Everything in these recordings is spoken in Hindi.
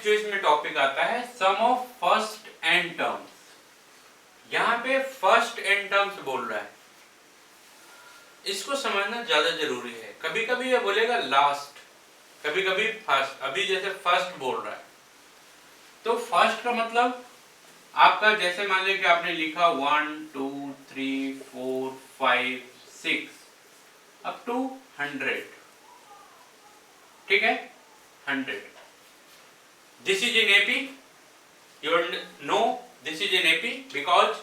नेक्स्ट जो इसमें टॉपिक आता है सम ऑफ फर्स्ट एंड टर्म्स। यहाँ पे फर्स्ट एंड टर्म्स बोल रहा है, इसको समझना ज्यादा जरूरी है। कभी कभी ये बोलेगा लास्ट, कभी कभी फर्स्ट। अभी जैसे फर्स्ट बोल रहा है तो फर्स्ट का मतलब आपका जैसे मान लीजिए कि आपने लिखा 1 2 3 4 5 6 अप टू 100, ठीक है, 100। This is in AP, you know this is in AP because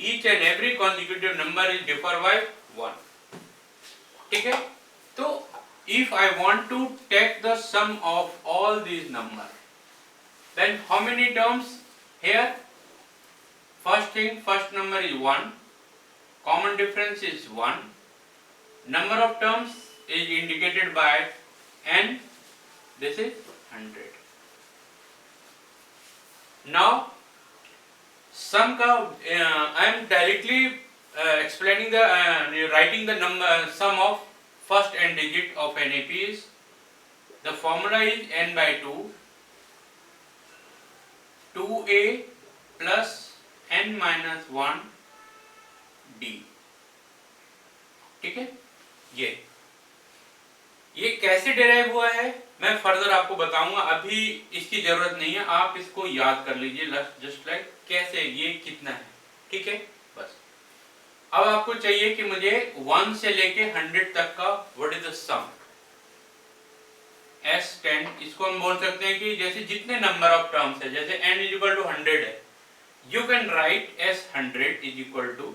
each and every consecutive number is differ by 1, ठीक है। तो if I want to take the sum of all these number, then how many terms here? First thing, first number is 1, common difference is 1, number of terms is indicated by n, this is 100. Now sum का I am directly explaining the writing the number sum of first n digit of an AP is, the formula is n by 2, 2a plus n minus 1 d, ठीक है। ये कैसे डिराइव हुआ है मैं फर्दर आपको बताऊंगा, अभी इसकी जरूरत नहीं है, आप इसको याद कर लीजिए जस्ट लाइक कैसे ये कितना है, ठीक है। बस अब आपको चाहिए कि मुझे 1 से लेके 100 तक का what is the some, S10, इसको हम बोल सकते हैं कि जैसे जितने नंबर ऑफ टर्म्स है, जैसे n इज इक्वल टू 100 है, you can write S100 is equal to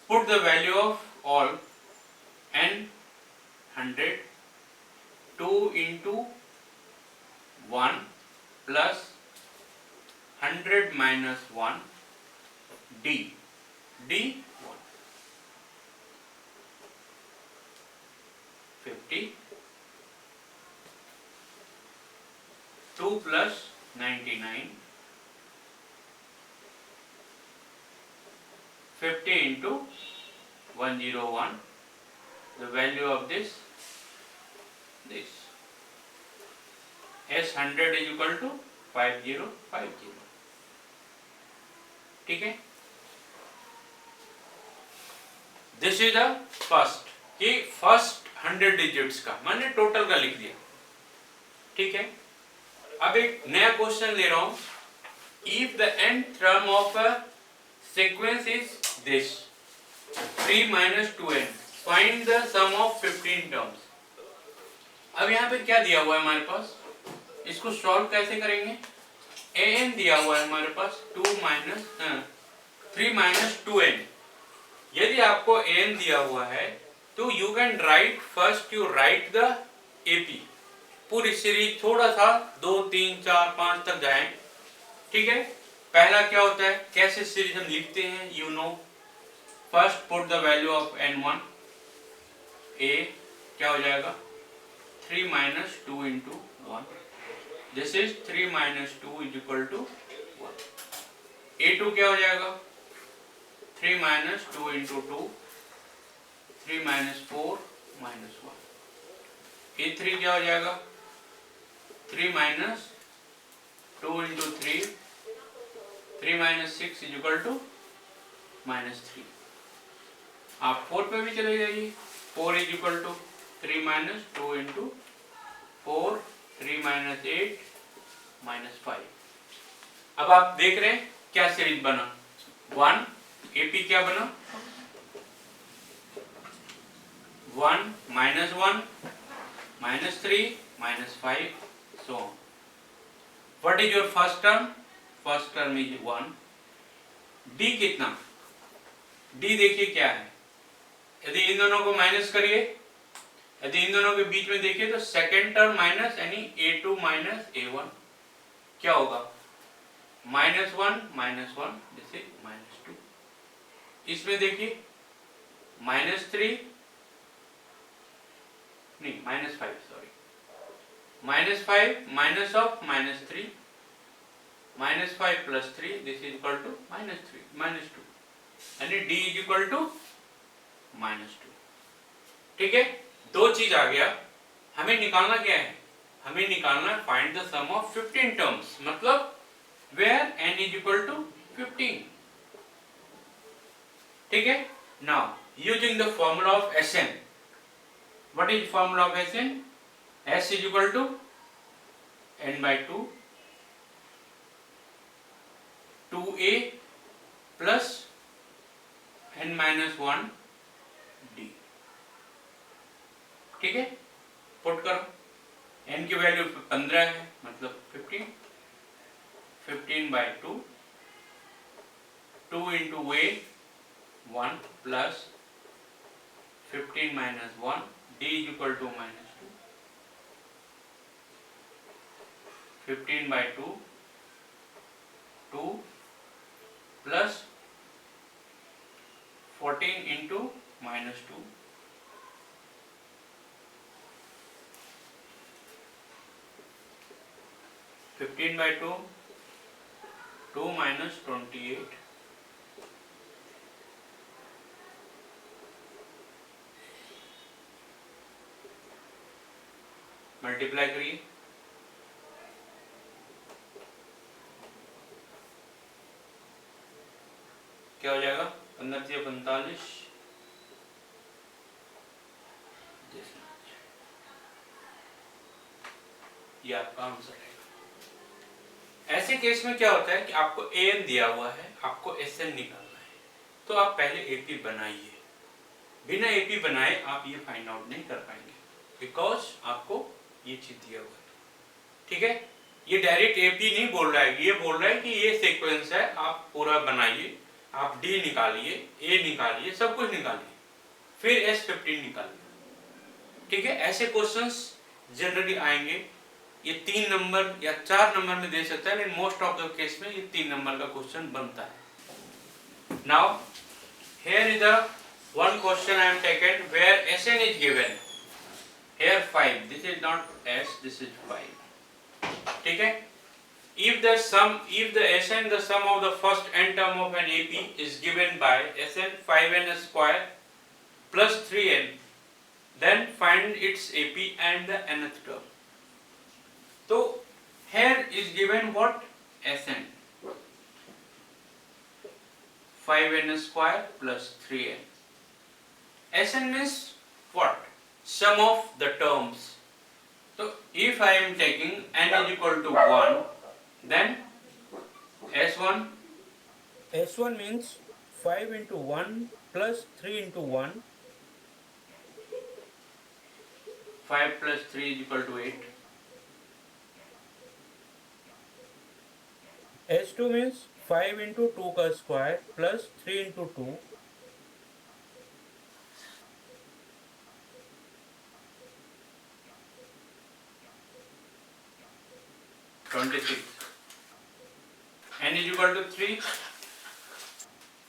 put the value of all n 100 2 into 1 plus 100 minus 1 d 1 50 2 plus 99 50 into 101, the value of this S100 is equal to 5050, ठीक है। दिस इज द फर्स्ट, कि फर्स्ट 100 डिजिट्स का मैंने टोटल का लिख दिया, ठीक है। अब एक नया क्वेश्चन ले रहा हूं, if the nth term of a sequence is this 3 minus 2n, find the sum of 15 terms. अब यहाँ पे क्या दिया हुआ है हमारे पास, इसको सॉल्व कैसे करेंगे। an दिया हुआ है हमारे पास 3 minus 2n। यदि आपको an दिया हुआ है तो you can right, first you right the AP, पूरी सीरीज थोड़ा सा 2 3 4 5 तक जाएं, ठीक है। पहला क्या होता है, कैसे सीरीज हम लिखते हैं, you know. First put the value of n1, a क्या हो जाएगा 3 minus 2 into 1, this is 3 minus 2 is equal to 1। a2 क्या हो जाएगा 3 minus 2 into 2, 3 minus 4 minus 1। a3 क्या हो जाएगा 3 minus 2 into 3, 3 minus 6 is equal to minus 3। आप 4 पे भी चले जाइए, 4 is equal to 3 minus 2 into 4, 3 minus 8 minus 5। अब आप देख रहे हैं क्या सीरीज बना, 1 AP क्या बना 1 minus 1 minus 3 minus 5 so on। What is your first term? First term is 1। D कितना, D देखिए क्या है, यदि इन दोनों को माइनस करिए, यदि इन दोनों के बीच में देखिए तो सेकेंड टर्म माइनस यानी a2 माइनस a1 क्या होगा -1 -1, दिस इज -2। इसमें देखिए -3 नहीं -5 sorry, -5 minus of -3, -5 plus 3, this is equal to -2 यानी d इज इक्वल टू -2, ठीक है। दो चीज आ गया, हमें निकालना क्या है, हमें निकालना है find the sum of 15 terms, मतलब where n is equal to 15। ठीक है। Now using the formula of Sn, what is formula of Sn? S is equal to n by 2 2a plus n minus 1 d। ठीक है, पुट करो। n की वैल्यू 15 है, मतलब 15, 15 by 2 2 into a 1 plus 15 minus 1 d is equal to minus 2, 15 by 2 2 plus 14 into minus 2, 15 by 2 2 minus 28, multiply करिए, क्या हो जाएगा? 15 से 45, ये आपका आंसर है। ऐसे केस में क्या होता है कि आपको an दिया हुआ है, आपको Sn निकालना है, तो आप पहले AP बनाइए। बिना AP बनाए आप ये फाइंड आउट नहीं कर पाएंगे, बिकॉज आपको ये चीज दिया हुआ है। ठीक है, ये डायरेक्ट AP नहीं बोल रहा है, ये बोल रहा है कि ये सीक्वेंस है, आप पूरा बनाइए, आप D निकालिए, A निकालिए, सब कुछ निकालिए, फिर S15 निकालिए। ठीक है, ऐसे क्वेश्चंस जनरली आएंगे। ये 3 नंबर या 4 नंबर में दे सकता है, लेकिन मोस्ट ऑफ द केस में ये 3 नंबर का क्वेश्चन बनता है। Now here is the one question I am taken where Sn is given, here 5, this is not S, this is 5। ठीक है, if the Sn, the sum of the first n term of an AP is given by Sn 5n square plus 3n, then find its AP and the nth term। तो here is given what? Sn 5n square plus 3n। Sn means what? Sum of the terms। So if I am taking n is equal to 1, then S1 means 5 into 1 plus 3 into 1, 5 plus 3 is equal to 8। S2 means 5 into 2 का square plus 3 into 2, 26। n is equal to 3,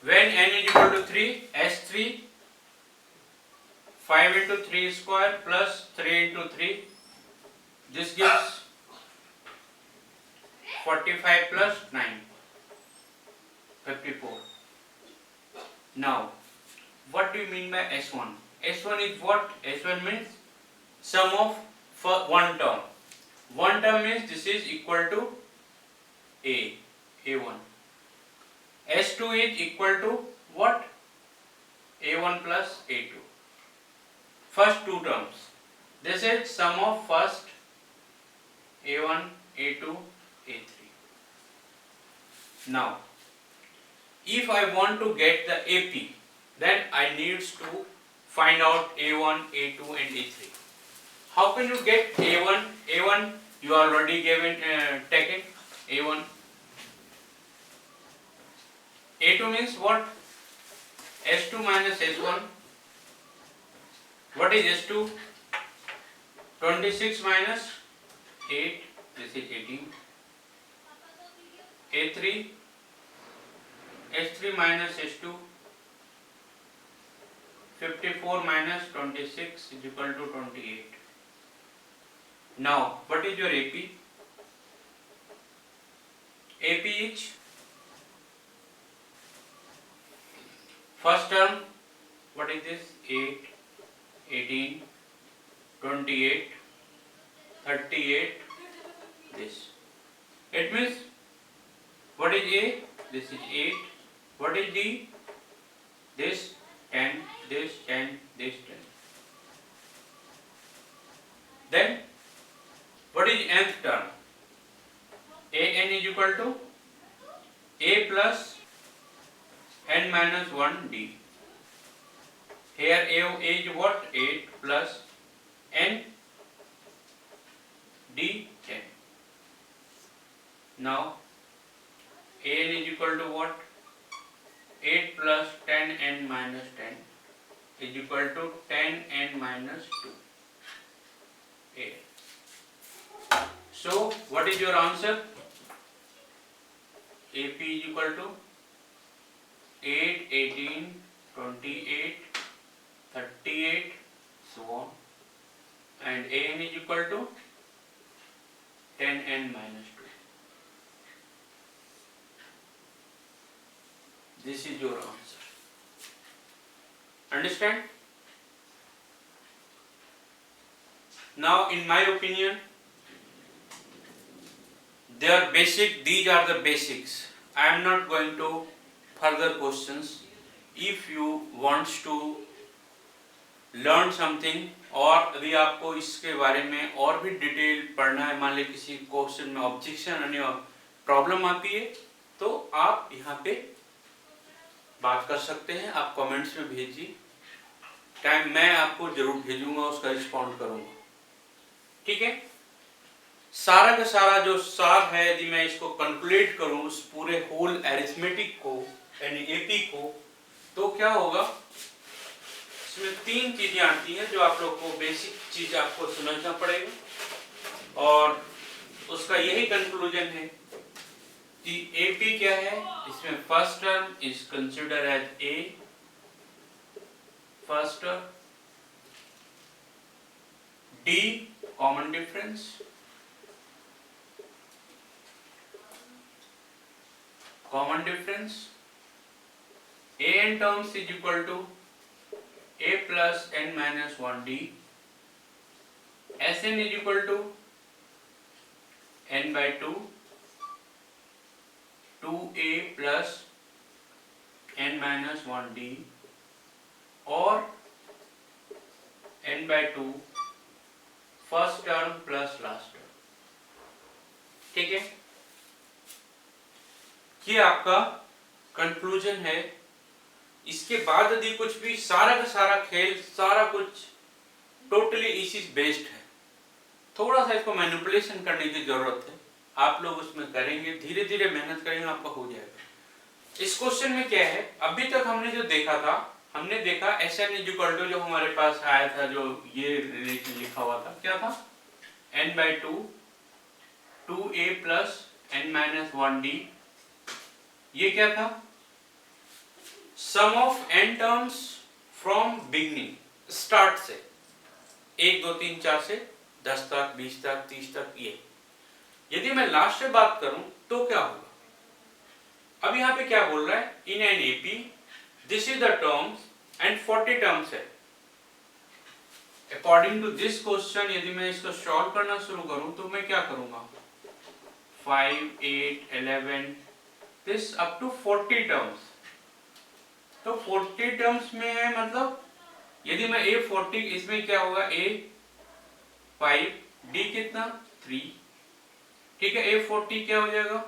when n is equal to 3, S3 5 into 3 square plus 3 into 3, this gives 45 plus 9, 54। Now what do you mean by S1? S1 is what? S1 means sum of one term. One term means this is equal to A1। S2 is equal to what? A1 plus A2, first two terms। This is sum of first A1, A2, A3। Now if I want to get the AP, then I needs to find out A1, A2 and A3। How can you get A1? A1 you already given taken A1। A2 means what? S2 minus S1। What is S2? 26 minus 8, this is 18। A3 S3 minus S2, 54 minus 26 is equal to 28। Now what is your AP? AP is first term, what is this? 8, 18, 28, 38 this. It means what is A? This is 8. What is D? This 10, this 10, this 10. Then what is nth term? An is equal to A plus n minus 1 D. Here A is what? 8 plus n D 10. Now An is equal to what? 8 plus 10n minus 10 is equal to 10n minus 2. A. So what is your answer? AP is equal to 8, 18, 28, 38, so on, and An is equal to 10n minus 2. This is your answer. Understand? Now, in my opinion, they are basic. These are the basics. I am not going to further questions. If you want to learn something और यदि आपको इसके बारे में और भी डिटेल पढ़ना है, मान लीजिए किसी क्वेश्चन में ऑब्जेक्शन यानी प्रॉब्लम आती है, तो आप यहाँ पे बात कर सकते हैं. आप कमेंट्स में भेजिए, टाइम मैं आपको जरूर भेजूंगा, उसका रिस्पॉन्ड करूंगा. ठीक है. सारा का सारा जो सार है, यदि मैं इसको कंक्लूड करूं उस पूरे होल अरिथमेटिक को यानी एपी को, तो क्या होगा, इसमें 3 चीजें आती हैं जो आप लोग को बेसिक चीज आपको समझना पड़ेगा, और उसका यही कंक्लूजन है कि एपी क्या है. इसमें first term is consider as a, first term, d common difference, common difference, an terms is equal to a plus n minus 1 d, Sn is equal to n by 2, 2a plus n minus 1 d, और n by 2 first term plus last term. ठीक है. ये आपका कंक्लूजन है. इसके बाद यदि कुछ भी सारा का सारा खेल, सारा कुछ टोटली इसी बेस्ड है. थोड़ा सा इसको मैनिपुलेशन करने की जरूरत है. आप लोग उसमें करेंगे, धीरे धीरे मेहनत करेंगे, आपका हो जाएगा. इस क्वेश्चन में क्या है, अभी तक हमने जो देखा था, हमने देखा Sn इज इक्वल टू, जो हमारे पास आया था, जो ये रिलेशन लिखा हुआ था, क्या था, n by 2, 2a plus n minus 1d. ये क्या था, sum of n terms from beginning, start से 1 2 3 4 से 10 तक, 20 तक, 30 तक. ये यदि मैं लास्ट से बात करूं तो क्या होगा. अब यहाँ पे क्या बोल रहा है, in an AP this is the terms and 40 terms है. अकॉर्डिंग टू दिस क्वेश्चन यदि मैं इसको सॉल्व करना शुरू करूं तो मैं क्या करूंगा, 5, 8, 11 this up to 40 terms. तो 40 terms में है, मतलब यदि मैं A40, इसमें क्या होगा, A5, D कितना 3. ठीक है. A40 क्या हो जाएगा,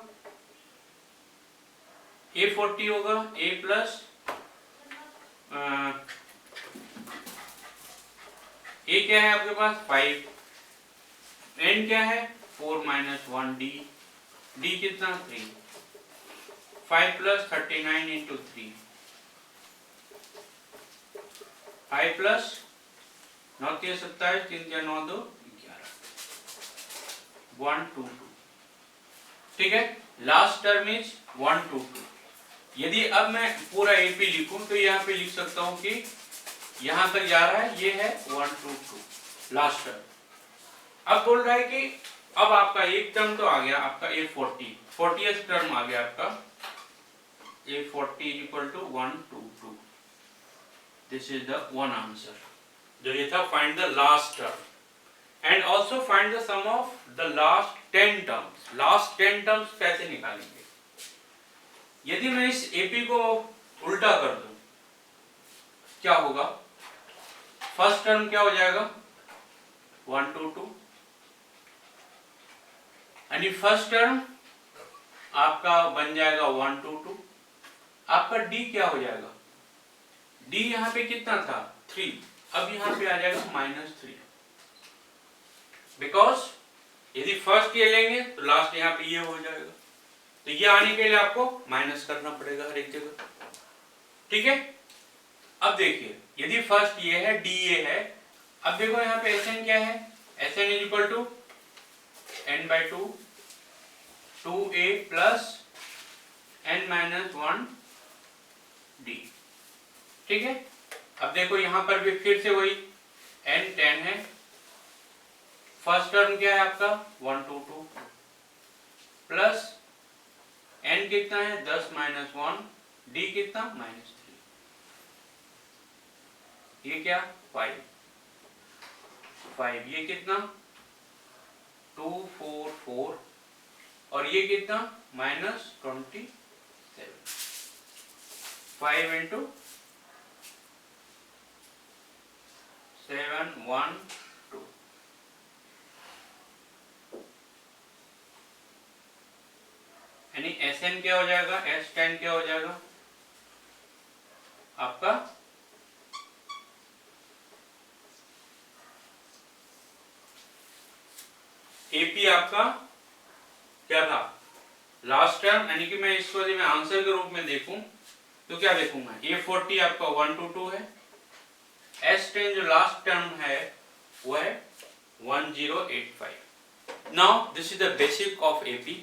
A40 होगा A प्लस A क्या है आपके पास 5, N क्या है 4 minus 1 D, D कितना 3, 5 plus 39 into 3, 5 plus 9 3 27, 3 4 9 2 11, 1 2 2. ठीक है. Last term is 1 2 2. यदि अब मैं पूरा एपी लिखूं तो यहाँ पे लिख सकता हूं कि यहाँ तक जा रहा है, ये है 1 2 2 लास्ट टर्म. अब बोल रहा है कि अब आपका एक टर्म तो आ गया, आपका A40, 40th टर्म आ गया आपका A40 is equal to 1 2 2. This is the one answer. जो ये था, find the last term. And also find the sum of the last 10 terms. Last 10 terms कैसे निकालेंगे? यदि मैं इस एपी को उल्टा कर दूं क्या होगा? फर्स्ट टर्म क्या हो जाएगा? 1 2 2, यानी फर्स्ट टर्म आपका बन जाएगा 1 2 2। आपका डी क्या हो जाएगा? डी यहाँ पे कितना था? 3, अब यहाँ पे आ जाएगा -3, बिकॉज यदि फर्स्ट ये लेंगे तो लास्ट यहाँ पे ये हो जाएगा, तो ये आने के लिए आपको माइनस करना पड़ेगा हर एक जगह। ठीक है, अब देखिए यदि फर्स्ट ये है, डी ये है, अब देखो यहाँ पे एस एन क्या है? S n is equal to n/2 2a plus n-1 d। ठीक है, अब देखो यहां पर भी फिर से वही n 10 है, फर्स्ट टर्म क्या है आपका? 1 2 2 प्लस n कितना है? 10 - 1, d कितना? -3, ये क्या? 5 5, ये कितना? 2 4 4, और ये कितना? -27। 5 × 7 1 2, यानी Sn क्या हो जाएगा? S10 क्या हो जाएगा आपका? AP आपका क्या था? लास्ट टर्म, यानी कि मैं इसको यदि मैं आंसर के रूप में देखूं तो क्या देखूंगा? A40 आपका 1 2 2 है, S10 जो लास्ट टर्म है वो है 1085। Now this is the basic of AP।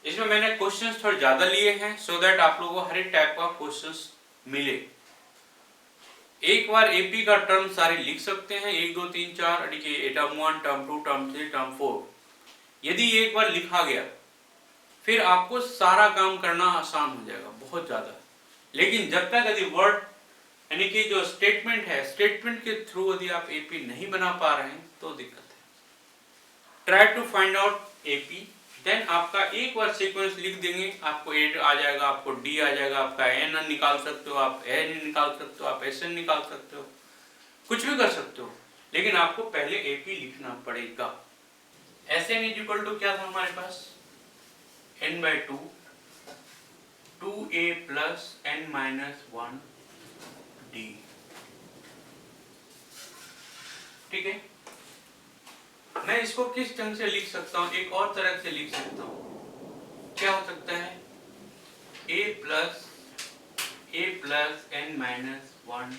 इसमें मैंने क्वेश्चंस थोड़े ज्यादा लिए हैं सो दैट आप लोगों को हर एक टाइप का क्वेश्चंस मिले। एक बार एपी का टर्म सारे लिख सकते हैं, 1 2 3 4, देखिए टर्म 1 टर्म 2 टर्म 3 टर्म 4। यदि एक बार लिखा गया फिर आपको सारा काम करना आसान हो जाएगा, बहुत ज्यादा। लेकिन जब तक यदि वर्ड यानी कि जो स्टेटमेंट है, स्टेटमेंट के थ्रू यदि आप एपी नहीं बना पा रहे हैं तो दिक्कत है। Try to find out AP, then आपका एक बार सीक्वेंस लिख देंगे, आपको ए आ जाएगा, आपको डी आ जाएगा, आपका एन निकाल सकते हो, आप एन निकाल सकते हो, आप एस एन निकाल सकते हो, कुछ भी कर सकते हो, लेकिन आपको पहले एपी लिखना पड़ेगा। S n is equal to क्या था हमारे पास? n/2 2a plus n-1 d। ठीक है, मैं इसको किस ढंग से लिख सकता हूं? एक और तरह से लिख सकता हूं, क्या हो सकता है? a plus n-1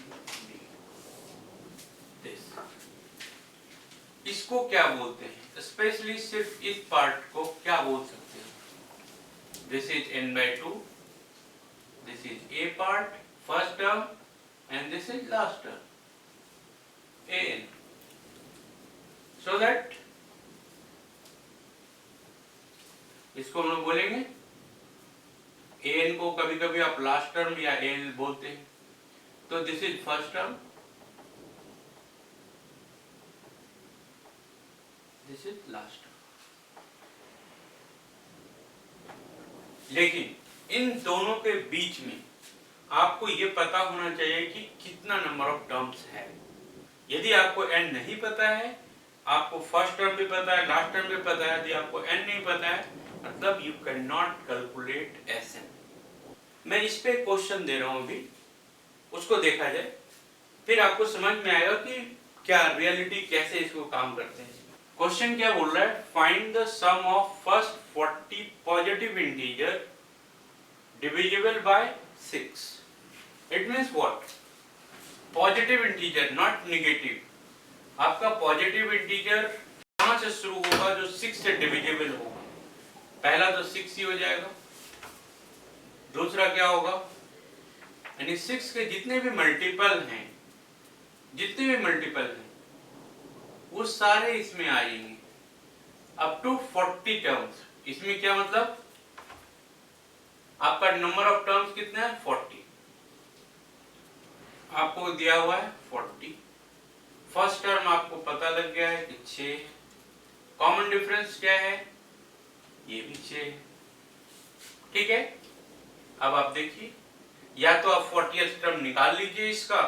d। इसको क्या बोलते हैं? स्पेशली सिर्फ इस पार्ट को क्या बोल सकते हैं? This is n/2, this is a part first term and this is last term an, so that इसको हम लोग बोलेंगे an को कभी कभी आप लास्ट टर्म या an बोलते हैं, तो this is first term, this is last term. लेकिन इन दोनों के बीच में आपको ये पता होना चाहिए कि कितना नंबर ऑफ टर्म्स है। यदि आपको n नहीं पता है, आपको फर्स्ट टर्म भी पता है, लास्ट टर्म भी पता है, यदि आपको n नहीं पता है, मतलब you can not calculate Sn। मैं इस पे क्वेश्चन दे रहा हूं अभी, उसको देखा जाए, फिर आपको समझ में आएगा कि क्या रियलिटी कैसे इसको काम करते हैं। क्वेश्चन क्या बोल रहा है? Find the sum of first 40 positive integer divisible by 6। It means what? Positive integer, not negative. आपका पॉजिटिव इंटीजर कहां से शुरू होगा? जो 6 से डिविजिबल होगा। पहला तो 6 ही हो जाएगा, दूसरा क्या होगा? यानी 6 के जितने भी मल्टीपल हैं, वो सारे इसमें आएंगे अप टू 40 टर्म्स। इसमें क्या मतलब? आपका नंबर ऑफ टर्म्स कितना है? 40। आपको दिया हुआ है 40। फर्स्ट टर्म आपको पता लग गया है कि 6। कॉमन डिफरेंस क्या है, ये भी 6। ठीक है, अब आप देखिए, या तो आप 40th टर्म निकाल लीजिए इसका,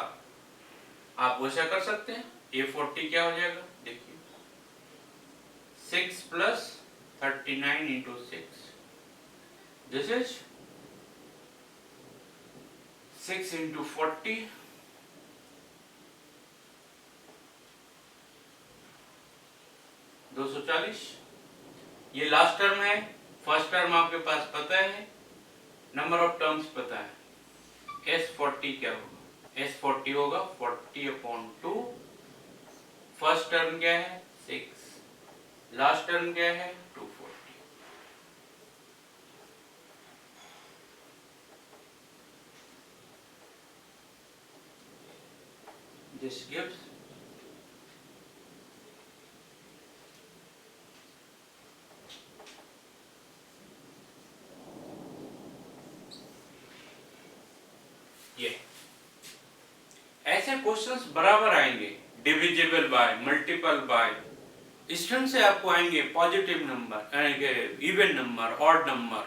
आप वैसा कर सकते हैं। A40 क्या हो जाएगा, देखिए 6 + 39 × 6, दिस इज 6 × 40, 240। ये लास्ट टर्म है, फर्स्ट टर्म आपके पास पता है, नंबर ऑफ टर्म्स पता है। S40 क्या होगा, S40 होगा 40/2। फर्स्ट टर्म क्या है 6, लास्ट टर्म क्या है 240। दिस गिव्स ये। ऐसे क्वेश्चंस बराबर आएंगे, डिविजिबल बाय, मल्टीपल बाय, इस ढंग से आपको आएंगे। Positive number, even number, odd number,